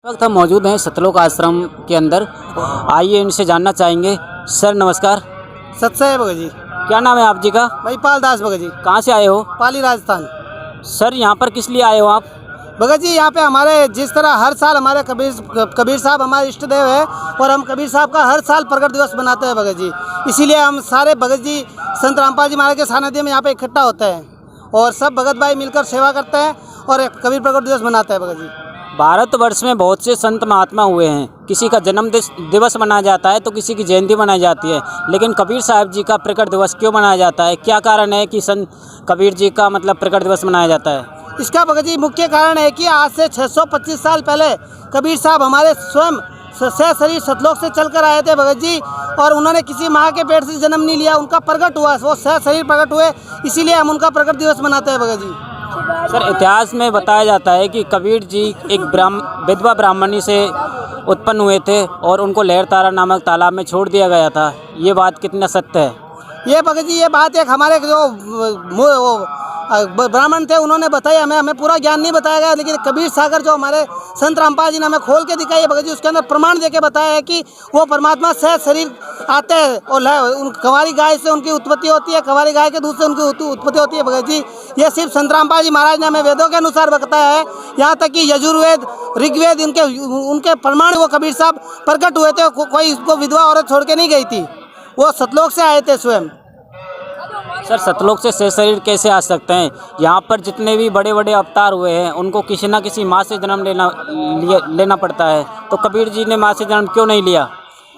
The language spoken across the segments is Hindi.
वक्त हम मौजूद हैं सतलोक आश्रम के अंदर। आइए इनसे जानना चाहेंगे। सर नमस्कार। सत्य भगत जी। क्या नाम है आप जी का? महिपाल दास भगत जी। कहाँ से आए हो? पाली राजस्थान। सर यहाँ पर किस लिए आए हो आप? भगत जी यहाँ पे हमारे जिस तरह हर साल हमारे कबीर साहब हमारे इष्ट देव है और हम कबीर साहब का हर साल प्रकट दिवस मनाते हैं भगत जी। इसीलिए हम सारे भगत जी संत रामपाल जी महाराज के सानिध्य में यहाँ पे इकट्ठा होते हैं और सब भगत भाई मिलकर सेवा करते हैं और एक कबीर प्रकट दिवस मनाते हैं भगत जी। भारतवर्ष में बहुत से संत महात्मा हुए हैं। किसी का जन्म दिवस मनाया जाता है तो किसी की जयंती मनाई जाती है, लेकिन कबीर साहब जी का प्रकट दिवस क्यों मनाया जाता है? क्या कारण है कि संत कबीर जी का मतलब प्रकट दिवस मनाया जाता है? इसका भगत जी मुख्य कारण है कि आज से 625 साल पहले कबीर साहब हमारे स्वयं शरीर सतलोक से चलकर आए थे भगत जी, और उन्होंने किसी माँ के पेट से जन्म नहीं लिया, उनका प्रकट हुआ, वो शरीर प्रकट हुए, इसीलिए हम उनका प्रकट दिवस मनाते हैं भगत जी। सर इतिहास में बताया जाता है कि कबीर जी एक विधवा ब्राह्मणी से उत्पन्न हुए थे और उनको लहर तारा नामक तालाब में छोड़ दिया गया था। ये बात कितना सत्य है? ये भगत जी ये बात एक हमारे जो ब्राह्मण थे उन्होंने बताया, हमें पूरा ज्ञान नहीं बताया गया, लेकिन कबीर सागर जो हमारे संत रामपाल जी ने हमें खोल के दिखाई है भगत जी, उसके अंदर प्रमाण देके बताया है कि वो परमात्मा से शरीर आते हैं और कंवारी गाय से उनकी उत्पत्ति होती है, कंवारी गाय के दूध से उनकी उत्पत्ति होती है भगत जी। ये सिर्फ संत रामपाल जी महाराज ने हमें वेदों के अनुसार बताया है, यहाँ तक कि यजुर्वेद ऋग्वेद उनके प्रमाण वो कबीर साहब प्रकट हुए थे। कोई उसको विधवा औरत छोड़ के नहीं गई थी, वो सतलोक से आए थे स्वयं। सर सतलोक से शेष शरीर कैसे आ सकते हैं? यहाँ पर जितने भी बड़े बड़े अवतार हुए हैं उनको किसी न किसी माँ से जन्म लेना पड़ता है, तो कबीर जी ने माँ से जन्म क्यों नहीं लिया?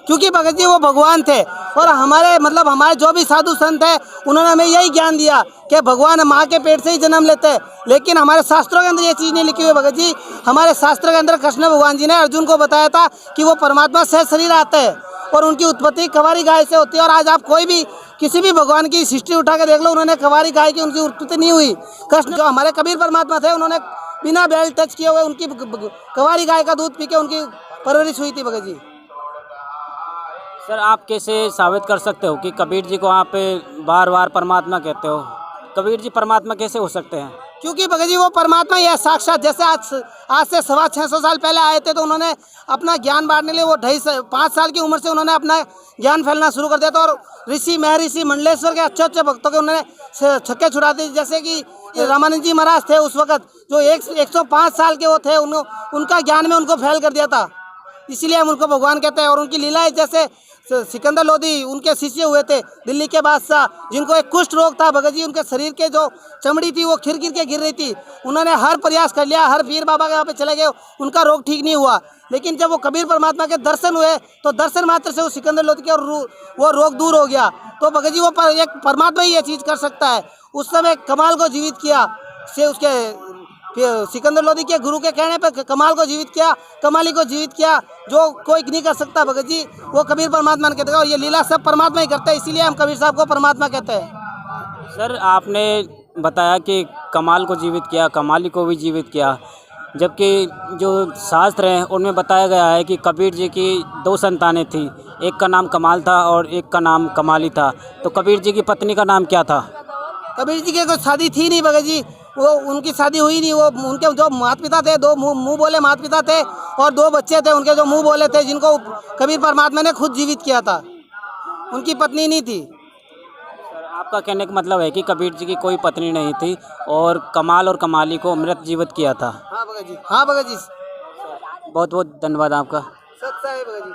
क्योंकि भगत जी वो भगवान थे और हमारे जो भी साधु संत हैं उन्होंने हमें यही ज्ञान दिया कि भगवान माँ के पेट से ही जन्म लेते हैं, लेकिन हमारे शास्त्रों के अंदर ये चीज़ नहीं लिखी हुई भगत जी। हमारे शास्त्र के अंदर कृष्ण भगवान जी ने अर्जुन को बताया था कि वो परमात्मा से शरीर आते हैं और उनकी उत्पत्ति कंवारी गाय से होती है। और आज आप कोई भी किसी भी भगवान की हिस्ट्री उठा के देख लो, उन्होंने कंवारी गाय की उनकी उत्पत्ति नहीं हुई। कृष्ण जो हमारे कबीर परमात्मा थे उन्होंने बिना बैल टच किए हुए उनकी कंवारी गाय का दूध पी के उनकी परवरिश हुई थी भगत जी। सर आप कैसे साबित कर सकते हो कि कबीर जी को आप बार बार परमात्मा कहते हो? कबीर जी परमात्मा कैसे हो सकते हैं? क्योंकि भगत जी वो परमात्मा ही है साक्षात। जैसे आज से 650 साल पहले आए थे तो उन्होंने अपना ज्ञान बांटने के लिए वो 5 साल की उम्र से उन्होंने अपना ज्ञान फैलना शुरू कर दिया था, और ऋषि महर्षि मंडलेश्वर के अच्छे अच्छे भक्तों के उन्होंने छक्के छुड़ा दिए। जैसे कि रामानंद जी महाराज थे उस वक्त, जो 105 साल के वो थे, उनका ज्ञान में उनको फैल कर दिया था, इसीलिए हम उनको भगवान कहते हैं। और उनकी लीलाएं जैसे सिकंदर लोधी उनके शिष्य हुए थे, दिल्ली के बादशाह, जिनको एक कुष्ठ रोग था भगत जी, उनके शरीर के जो चमड़ी थी वो खिर के गिर रही थी, उन्होंने हर प्रयास कर लिया, हर पीर बाबा के वहाँ पे चले गए, उनका रोग ठीक नहीं हुआ। लेकिन जब वो कबीर परमात्मा के दर्शन हुए तो दर्शन मात्र से वो सिकंदर लोधी के वो रोग दूर हो गया। तो भगत जी वो एक परमात्मा ही ये चीज़ कर सकता है। उस समय कमाल को जीवित किया से उसके सिकंदर लोधी के गुरु के कहने पर कमाल को जीवित किया, कमाली को जीवित किया, जो कोई नहीं कर सकता भगत जी, वो कबीर परमात्मा ने कहते हैं। और ये लीला सब परमात्मा ही करते हैं, इसीलिए हम कबीर साहब को परमात्मा कहते हैं। सर आपने बताया कि कमाल को जीवित किया, कमाली को भी जीवित किया, जबकि जो शास्त्र हैं उनमें बताया गया है कि कबीर जी की 2 संतानें थी, एक का नाम कमाल था और एक का नाम कमाली था। तो कबीर जी की पत्नी का नाम क्या था? कबीर जी की कोई शादी थी नहीं भगत जी, वो उनकी शादी हुई नहीं। वो उनके जो माता पिता थे, 2 मुँह बोले माता पिता थे और 2 बच्चे थे उनके जो मुँह बोले थे, जिनको कबीर परमात्मा ने खुद जीवित किया था, उनकी पत्नी नहीं थी। आपका कहने का मतलब है कि कबीर जी की कोई पत्नी नहीं थी और कमाल और कमाली को मृत जीवित किया था। हाँ भगत जी, हाँ भगत जी। बहुत बहुत धन्यवाद आपका। सत्य है भगत जी।